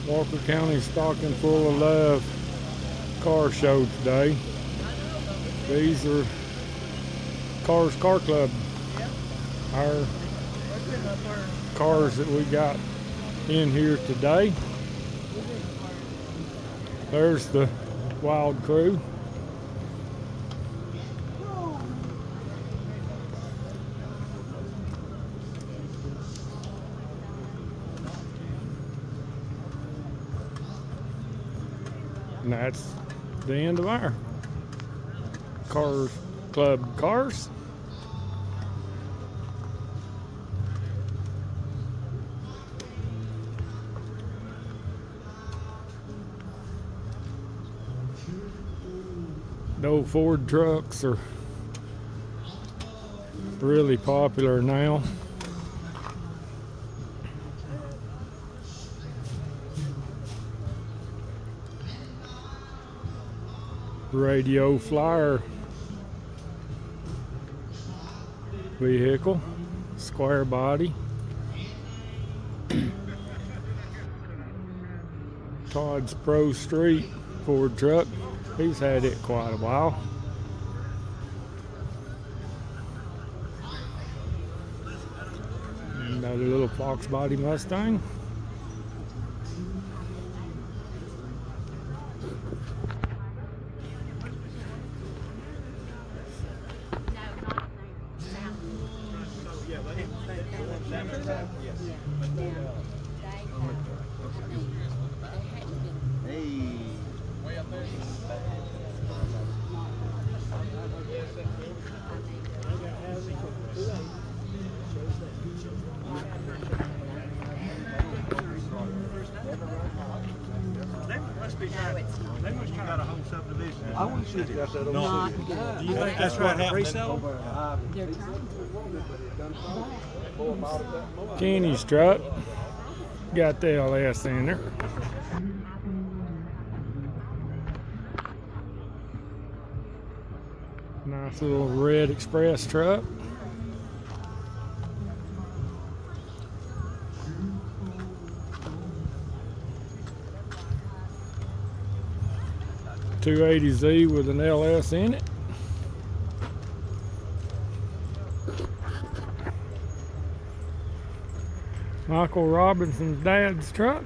Walker County Stocking Full of Love car show today. These are Cars Car Club. Our cars that we got in here today. There's the Wild Crew. And that's the end of our Cars Club cars. The old Ford trucks are really popular now. Radio Flyer vehicle, square body. Todd's Pro Street Ford truck. He's had it quite a while. Another little Fox body Mustang. They must have got a whole subdivision. I want to see if you got that over. No. Do you think that's what happened? Kenny's truck. Got the LS in there. Nice little red express truck. .280Z with an LS in it. Michael Robinson's dad's truck.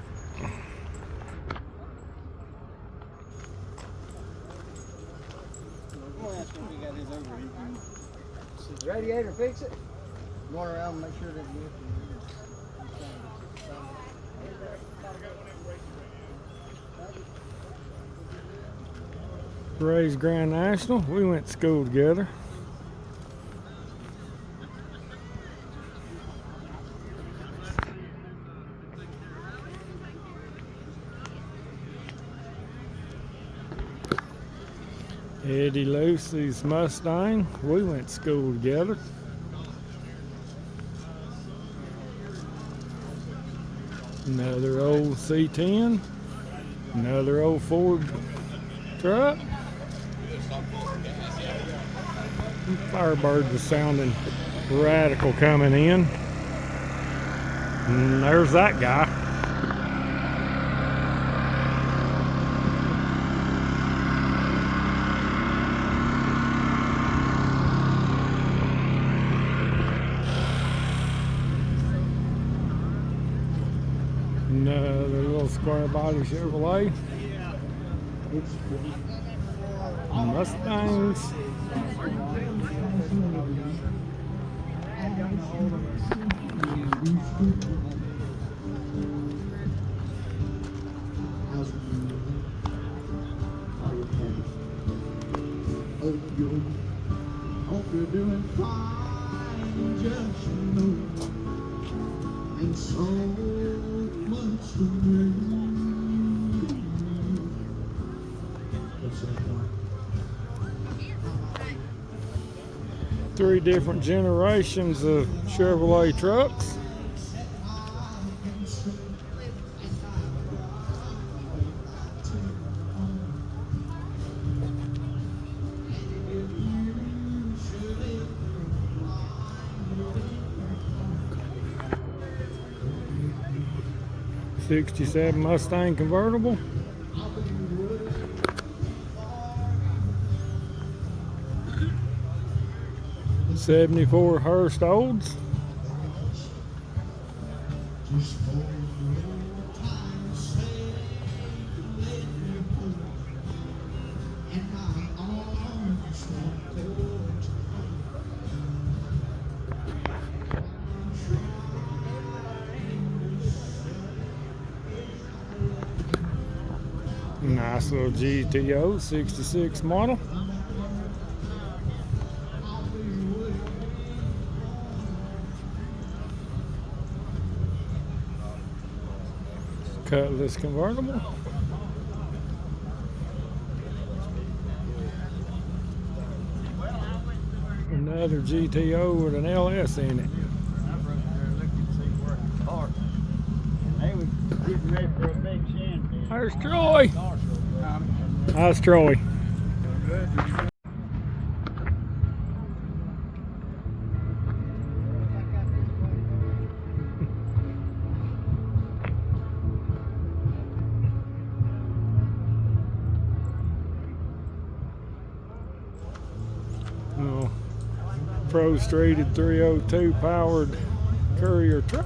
Does the radiator fix it? Going around and make sure that you. Ray's Grand National. We went to school together. Eddie Lucy's Mustang. We went to school together. Another old C10. Another old Ford truck. Firebird was sounding radical coming in. And there's that guy. Another little square body Chevrolet. Mustangs. Hope you're doing fine, just know, and so much to me. 3 different generations of Chevrolet trucks. 67 Mustang convertible. '74 Hurst Olds. Nice little GTO 66 model. Cutlass convertible. Another GTO with an LS in it. They was getting ready for a big sand. There's Troy. How's Troy? Oh, Pro Streeted 302 powered courier truck.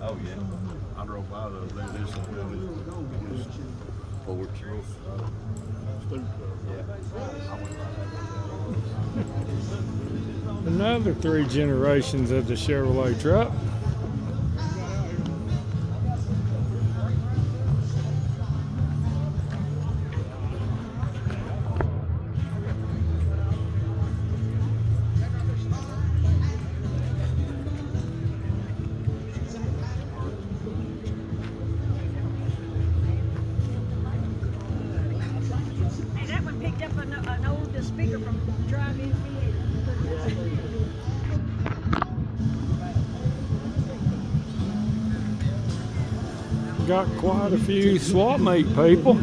Oh, yeah. I drove by the other day. This is Ford. Another 3 generations of the Chevrolet truck. Hey, that one picked up an old speaker from drive-in theater. Got quite a few swap meet people.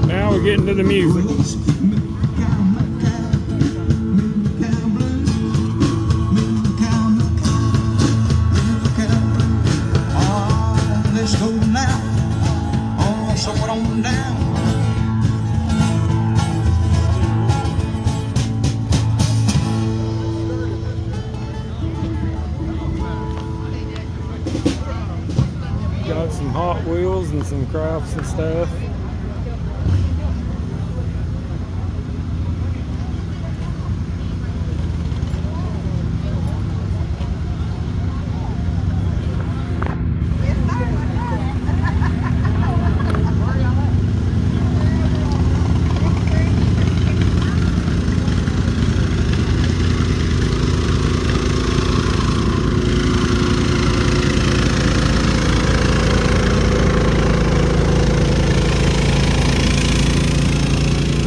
Now we're getting to the music. wheels and some crafts and stuff.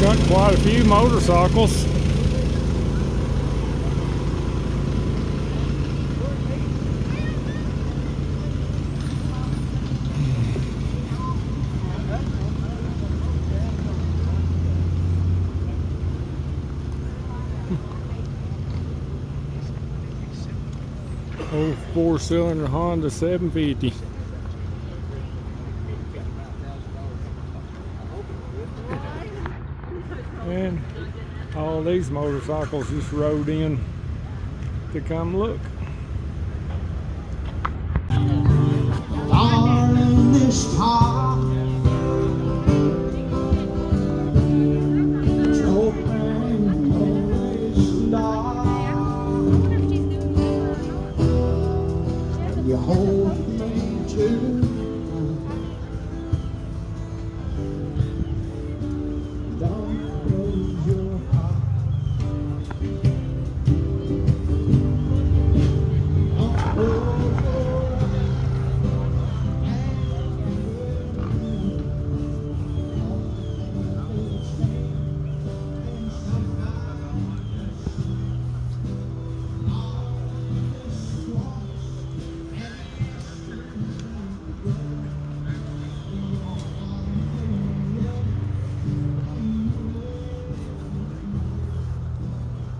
Got quite a few motorcycles. Old 4-cylinder Honda 750. And all these motorcycles just rode in to come look. Darling, this time it's open always dark. You hold me too. Don't close your heart. Don't close your eyes.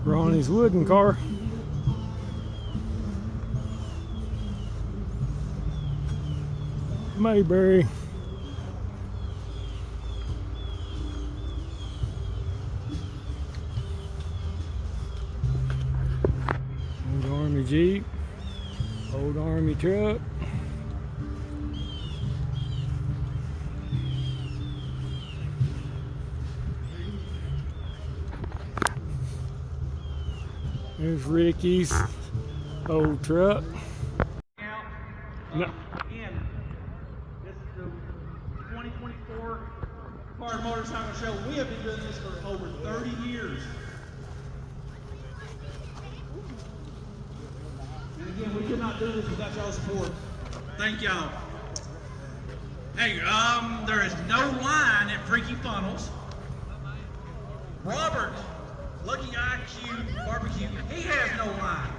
Ronnie's wooden car. Mayberry. Old Army Jeep. Old Army truck. There's Ricky's old truck. No. Again, this is the 2024 Car Motorcycle Show. We have been doing this for over 30 years. And again, we could not do this without y'all's support. Thank y'all. Hey, there is no line at Freaky Funnels. Robert, Lucky IQ Barbecue, he has no line.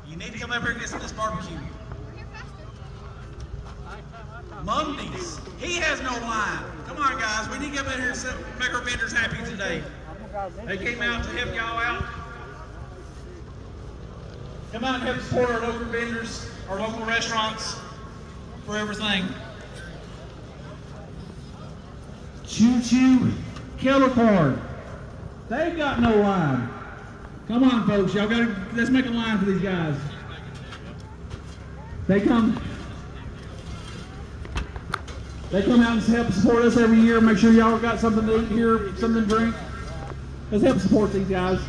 You need to come over here and get some of this barbecue. Mondays, he has no line. Come on, guys, we need to get over here and make our vendors happy today. They came out to help y'all out. Come out and help support our local vendors, our local restaurants, for everything. Choo Choo Kettle Corn. They've got no line. Come on, folks, y'all gotta, let's make a line for these guys. They come out and help support us every year. Make sure y'all got something to eat here, something to drink. Let's help support these guys.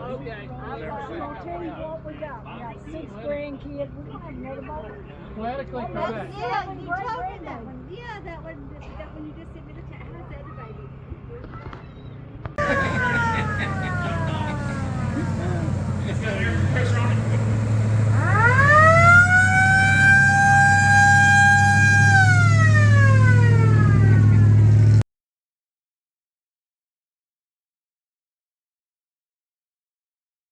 Okay. I'm gonna tell you what we got. We got 6 grandkids. We got another boy. Well, I had to click Yeah, you told me that one. Yeah, that one you just sent me the chat.